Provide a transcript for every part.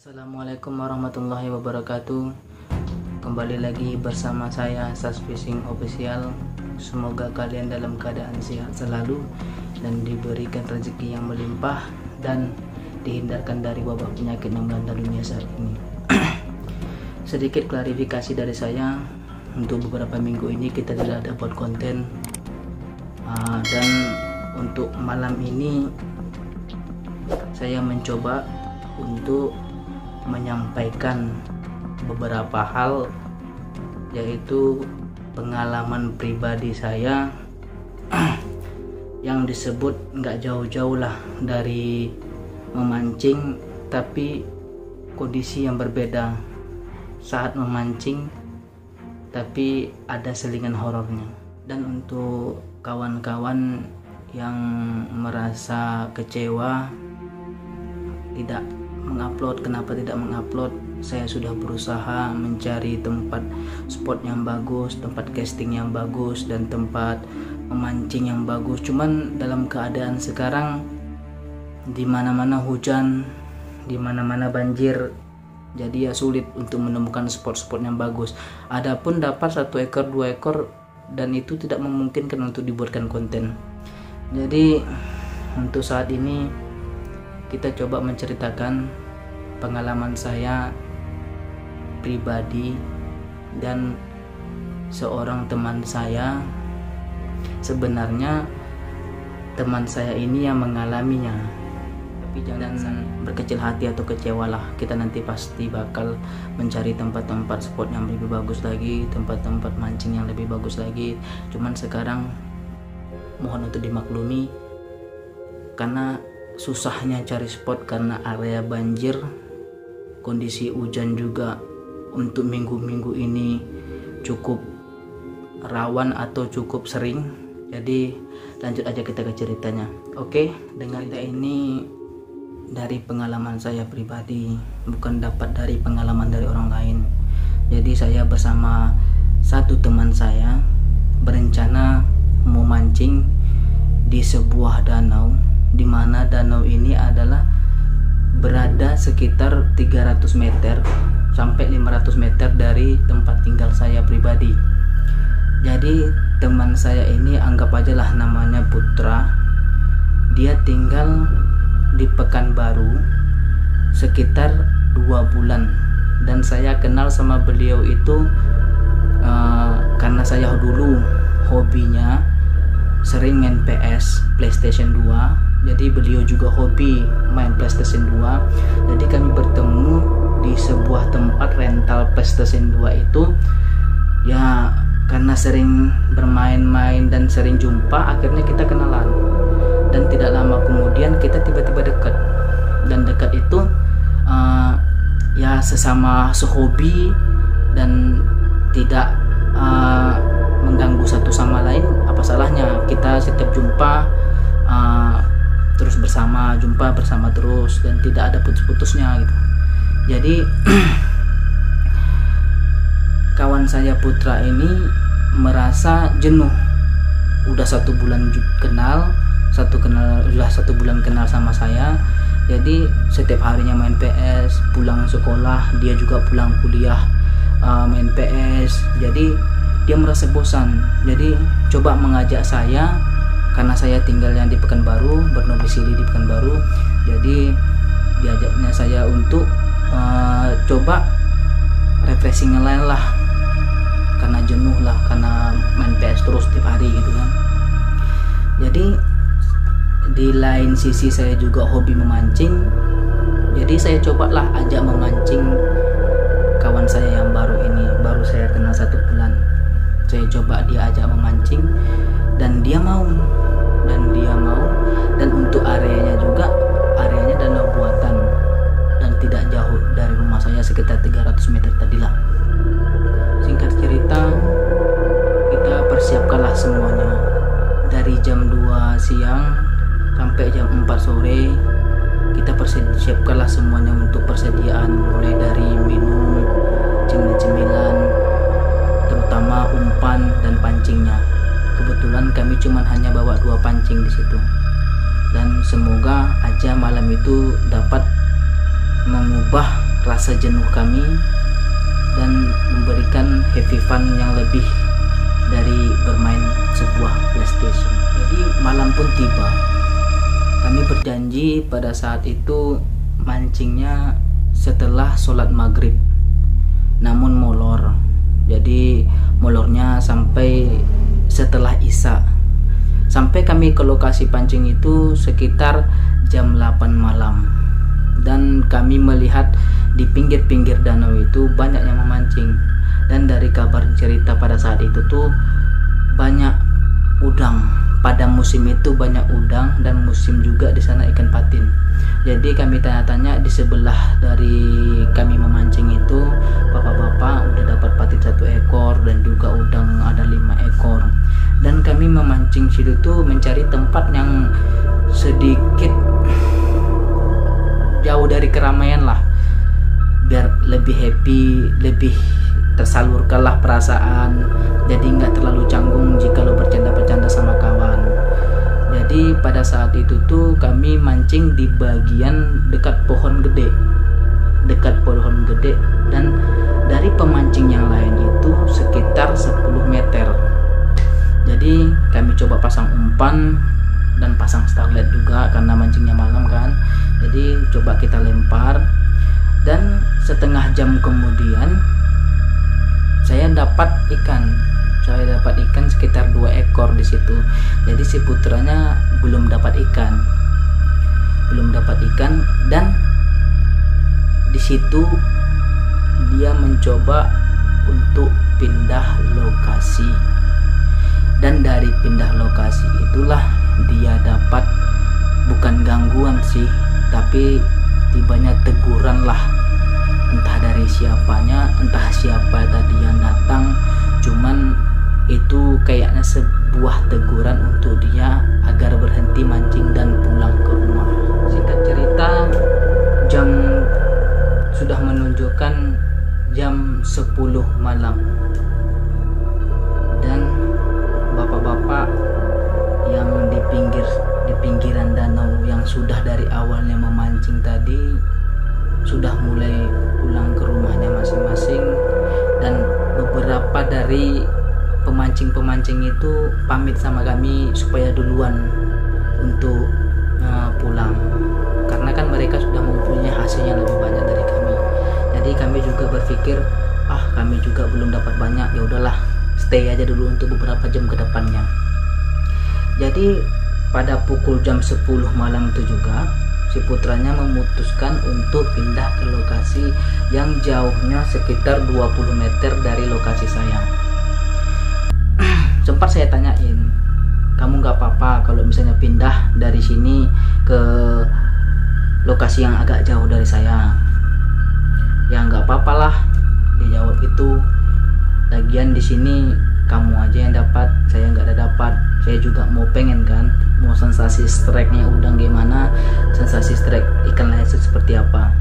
Assalamualaikum warahmatullahi wabarakatuh. Kembali lagi bersama saya Sas Fishing Official. Semoga kalian dalam keadaan sehat selalu dan diberikan rezeki yang melimpah dan dihindarkan dari wabah penyakit yang melanda dunia saat ini. Sedikit klarifikasi dari saya, untuk beberapa minggu ini kita tidak ada buat konten, dan untuk malam ini saya mencoba untuk menyampaikan beberapa hal, yaitu pengalaman pribadi saya yang disebut nggak jauh-jauh lah dari memancing, tapi kondisi yang berbeda saat memancing, tapi ada selingan horornya. Dan untuk kawan-kawan yang merasa kecewa tidak kenapa tidak mengupload, saya sudah berusaha mencari tempat spot yang bagus, tempat casting yang bagus, dan tempat memancing yang bagus. Cuman dalam keadaan sekarang di mana-mana hujan, di mana-mana banjir, jadi ya sulit untuk menemukan spot-spot yang bagus. Adapun dapat 1 ekor 2 ekor dan itu tidak memungkinkan untuk dibuatkan konten. Jadi untuk saat ini kita coba menceritakan pengalaman saya pribadi dan seorang teman saya. Sebenarnya teman saya ini yang mengalaminya, tapi jangan berkecil hati atau kecewa lah. Kita nanti pasti bakal mencari tempat-tempat spot yang lebih bagus lagi, tempat-tempat mancing yang lebih bagus lagi. Cuman sekarang mohon untuk dimaklumi karena susahnya cari spot karena area banjir, kondisi hujan juga untuk minggu-minggu ini cukup rawan atau cukup sering. Jadi lanjut aja kita ke ceritanya. Oke, dengar cerita ini dari pengalaman saya pribadi, bukan dapat dari pengalaman dari orang lain. Jadi saya bersama satu teman saya berencana mau mancing di sebuah danau, di mana danau ini adalah berada sekitar 300 meter sampai 500 meter dari tempat tinggal saya pribadi. Jadi teman saya ini anggap aja lah namanya Putra. Dia tinggal di Pekanbaru sekitar 2 bulan, dan saya kenal sama beliau itu karena saya dulu hobinya sering main PS, PlayStation 2. Jadi beliau juga hobi main PlayStation 2. Jadi kami bertemu di sebuah tempat rental PlayStation 2 itu. Ya karena sering bermain-main dan sering jumpa, akhirnya kita kenalan. Dan tidak lama kemudian kita tiba-tiba dekat. Dan dekat itu ya sesama sehobi dan tidak mengganggu satu sama lain. Apa salahnya kita setiap jumpa terus bersama, jumpa bersama terus, dan tidak ada putus-putusnya gitu. Jadi kawan saya Putra ini merasa jenuh. Udah 1 bulan kenal, udah 1 bulan kenal sama saya. Jadi setiap harinya main PS, pulang sekolah dia juga pulang kuliah main PS. Jadi dia merasa bosan. Jadi coba mengajak saya, karena saya tinggal yang di Pekanbaru, berdomisili di Pekanbaru. Jadi diajaknya saya untuk coba refreshing yang lain lah, karena jenuh lah, karena main PS terus tiap hari gitu kan. Jadi di lain sisi saya juga hobi memancing. Jadi saya cobalah ajak memancing kawan saya yang baru ini, baru saya kenal 1 bulan. Saya coba dia ajak memancing dan dia mau. Dan untuk areanya juga, areanya danau buatan dan tidak jauh dari rumah saya, sekitar 300 meter tadilah. Singkat cerita, kita persiapkanlah semuanya dari jam 2 siang sampai jam 4 sore. Kita persiapkanlah semuanya untuk persediaan, mulai dari minum, cemilan, terutama umpan dan pancingnya. Kebetulan kami cuma hanya bawa 2 pancing di situ. Dan semoga aja malam itu dapat mengubah rasa jenuh kami dan memberikan heavy fun yang lebih dari bermain sebuah PlayStation. Jadi malam pun tiba. Kami berjanji pada saat itu mancingnya setelah sholat maghrib, namun molor. Jadi molornya sampai setelah isya. Sampai kami ke lokasi pancing itu sekitar jam 8 malam. Dan kami melihat di pinggir-pinggir danau itu banyak yang memancing. Dan dari kabar cerita pada saat itu tuh banyak udang. Pada musim itu banyak udang dan musim juga di sana ikan patin. Jadi kami tanya-tanya di sebelah dari kami memancing itu, bapak-bapak udah dapat patin 1 ekor dan juga udang ada 5 ekor. Dan kami memancing situ tuh mencari tempat yang sedikit jauh dari keramaian lah, biar lebih happy, lebih tersalurkanlah perasaan, jadi nggak terlalu canggung jika lo bercanda-bercanda sama kawan. Jadi pada saat itu tuh kami mancing di bagian dekat pohon gede, dan dari pemancing yang lain itu sekitar 10 meter. Jadi kami coba pasang umpan dan pasang starlet juga karena mancingnya malam kan. Jadi coba kita lempar, dan setengah jam kemudian saya dapat ikan sekitar 2 ekor di situ. Jadi si putranya belum dapat ikan, dan di situ dia mencoba untuk pindah lokasi. Dan dari pindah lokasi itulah dia dapat, bukan gangguan sih, tapi tibanya teguran lah, entah dari siapanya, entah siapa tadi yang datang. Cuman itu kayaknya sebuah teguran untuk dia agar berhenti mancing dan pulang ke rumah. Singkat cerita, jam sudah menunjukkan jam 10 malam, dan bapak-bapak yang di pinggiran danau yang sudah dari awalnya memancing tadi sudah mulai pulang ke rumahnya masing-masing. Dan beberapa dari pemancing itu pamit sama kami supaya duluan untuk pulang, karena kan mereka sudah mempunyai hasil yang lebih banyak dari kami. Jadi kami juga berpikir, kami juga belum dapat banyak, ya udahlah stay aja dulu untuk beberapa jam ke depannya. Jadi pada pukul jam 10 malam itu juga si putranya memutuskan untuk pindah ke lokasi yang jauhnya sekitar 20 meter dari lokasi saya. Sempat saya tanyain, kamu nggak apa-apa kalau misalnya pindah dari sini ke lokasi yang agak jauh dari saya? Ya nggak apa-apa lah, dia jawab itu. Lagian di sini kamu aja yang dapat, saya nggak ada dapat. Saya juga mau pengen kan, mau sensasi strike-nya udang gimana, sensasi strike ikan lain seperti apa.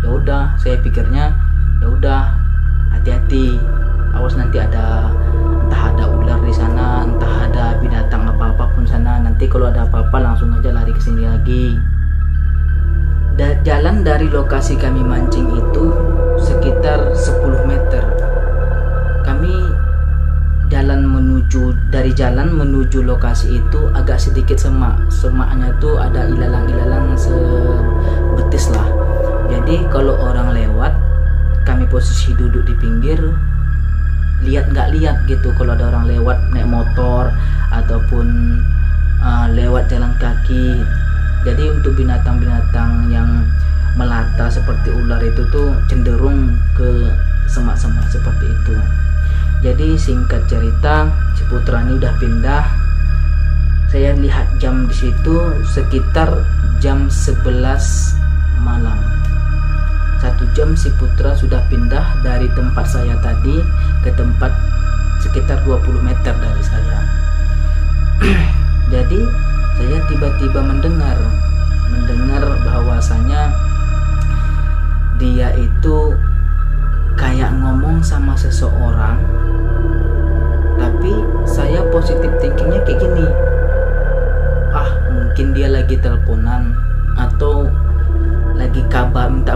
Ya udah, saya pikirnya ya udah, hati-hati, awas nanti entah ada ular di sana, entah ada binatang apapun sana. Nanti kalau ada apa-apa langsung aja lari ke sini lagi. Jalan dari lokasi kami mancing itu sekitar 10 meter. Kami dari jalan menuju lokasi itu agak sedikit semaknya tuh ada ilalang-ilalang sebetis lah. Jadi kalau orang lewat, kami posisi duduk di pinggir, nggak lihat gitu kalau ada orang lewat naik motor ataupun lewat jalan kaki. Jadi untuk binatang-binatang yang melata seperti ular itu tuh cenderung ke semak-semak seperti itu. Jadi singkat cerita, si putra ini udah pindah. Saya lihat jam di situ sekitar jam 11 malam. 1 jam si putra sudah pindah dari tempat saya tadi ke tempat sekitar 20 meter dari saya. Jadi saya tiba-tiba mendengar bahwasanya dia itu kayak ngomong sama seseorang, tapi saya positif thinkingnya kayak gini, mungkin dia lagi teleponan atau lagi minta